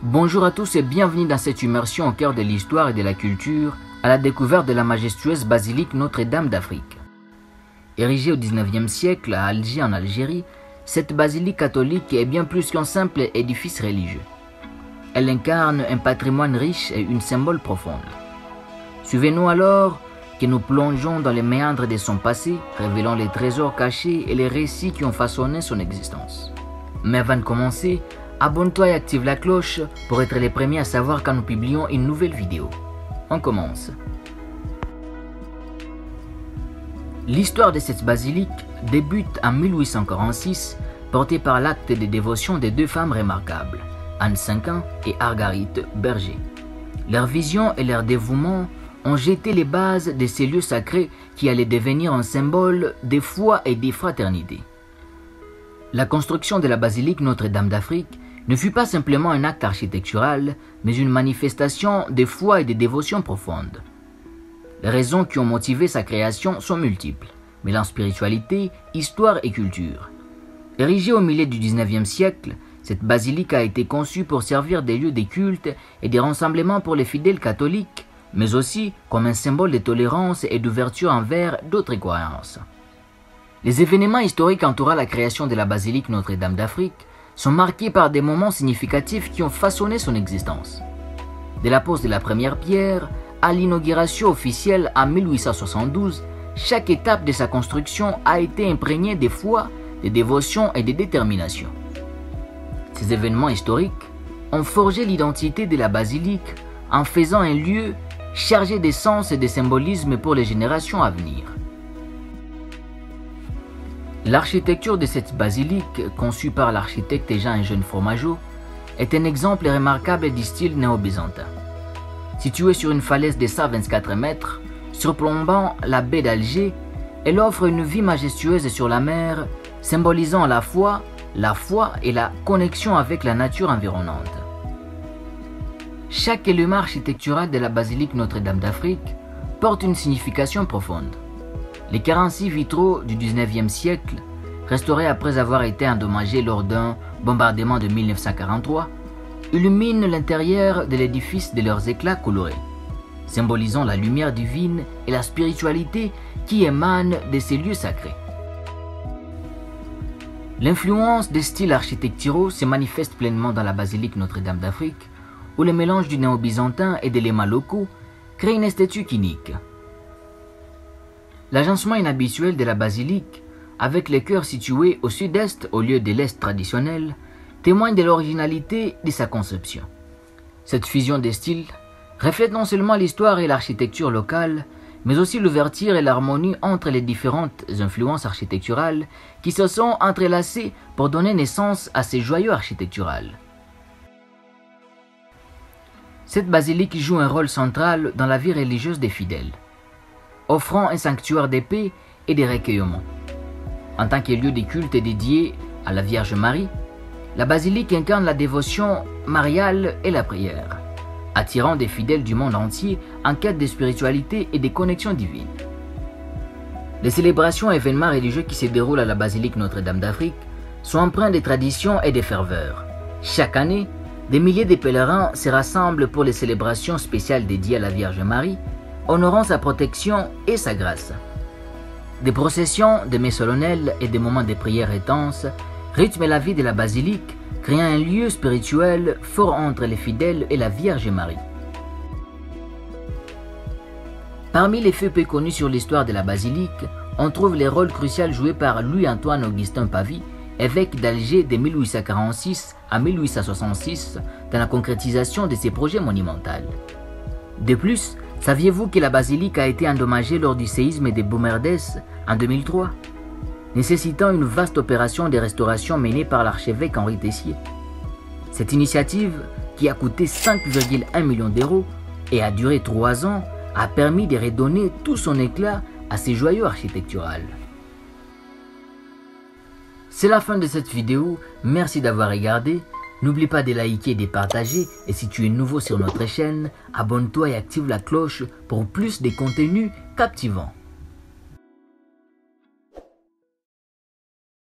Bonjour à tous et bienvenue dans cette immersion au cœur de l'histoire et de la culture, à la découverte de la majestueuse basilique Notre-Dame d'Afrique. Érigée au XIXe siècle à Alger en Algérie, cette basilique catholique est bien plus qu'un simple édifice religieux. Elle incarne un patrimoine riche et une symbole profonde. Suivez-nous alors que nous plongeons dans les méandres de son passé, révélant les trésors cachés et les récits qui ont façonné son existence. Mais avant de commencer, abonne-toi et active la cloche pour être les premiers à savoir quand nous publions une nouvelle vidéo. On commence. L'histoire de cette basilique débute en 1846, portée par l'acte de dévotion de deux femmes remarquables, Anne Cinquan et Marguerite Berger. Leur vision et leur dévouement ont jeté les bases de ces lieux sacrés qui allaient devenir un symbole de foi et de fraternité. La construction de la basilique Notre-Dame d'Afrique ne fut pas simplement un acte architectural, mais une manifestation de foi et de dévotion profonde. Les raisons qui ont motivé sa création sont multiples, mêlant spiritualité, histoire et culture. Érigée au milieu du XIXe siècle, cette basilique a été conçue pour servir des lieux de culte et de rassemblement pour les fidèles catholiques, mais aussi comme un symbole de tolérance et d'ouverture envers d'autres croyances. Les événements historiques entourant la création de la basilique Notre-Dame d'Afrique sont marqués par des moments significatifs qui ont façonné son existence. De la pose de la première pierre à l'inauguration officielle en 1872, chaque étape de sa construction a été imprégnée de foi, de dévotion et de détermination. Ces événements historiques ont forgé l'identité de la basilique en faisant un lieu chargé de sens et de symbolisme pour les générations à venir. L'architecture de cette basilique, conçue par l'architecte Jean-Eugène Fromageau, est un exemple remarquable du style néo-byzantin. Située sur une falaise de 124 mètres, surplombant la baie d'Alger, elle offre une vue majestueuse sur la mer, symbolisant la foi et la connexion avec la nature environnante. Chaque élément architectural de la basilique Notre-Dame d'Afrique porte une signification profonde. Les 46 vitraux du XIXe siècle, restaurés après avoir été endommagés lors d'un bombardement de 1943, illuminent l'intérieur de l'édifice de leurs éclats colorés, symbolisant la lumière divine et la spiritualité qui émanent de ces lieux sacrés. L'influence des styles architecturaux se manifeste pleinement dans la basilique Notre-Dame d'Afrique, où le mélange du néo-byzantin et des éléments locaux crée une esthétique unique. L'agencement inhabituel de la basilique, avec les chœurs situés au sud-est au lieu de l'est traditionnel, témoigne de l'originalité de sa conception. Cette fusion des styles reflète non seulement l'histoire et l'architecture locale, mais aussi l'ouverture et l'harmonie entre les différentes influences architecturales qui se sont entrelacées pour donner naissance à ces joyaux architecturaux. Cette basilique joue un rôle central dans la vie religieuse des fidèles, offrant un sanctuaire de paix et de recueillement. En tant que lieu de culte dédié à la Vierge Marie, la basilique incarne la dévotion mariale et la prière, attirant des fidèles du monde entier en quête de spiritualité et de connexion divine. Les célébrations et événements religieux qui se déroulent à la basilique Notre-Dame d'Afrique sont empreints de traditions et de ferveur. Chaque année, des milliers de pèlerins se rassemblent pour les célébrations spéciales dédiées à la Vierge Marie, honorant sa protection et sa grâce. Des processions, des messes solennelles et des moments de prière intenses rythment la vie de la basilique, créant un lieu spirituel fort entre les fidèles et la Vierge Marie. Parmi les faits peu connus sur l'histoire de la basilique, on trouve les rôles cruciaux joués par Louis-Antoine Augustin Pavie, évêque d'Alger de 1846 à 1866 dans la concrétisation de ses projets monumentaux. De plus, saviez-vous que la basilique a été endommagée lors du séisme de Boumerdès en 2003, nécessitant une vaste opération de restauration menée par l'archevêque Henri Tessier? Cette initiative, qui a coûté 5,1 millions d'euros et a duré 3 ans, a permis de redonner tout son éclat à ces joyaux architecturaux. C'est la fin de cette vidéo, merci d'avoir regardé. N'oublie pas de liker et de partager, et si tu es nouveau sur notre chaîne, abonne-toi et active la cloche pour plus de contenus captivants.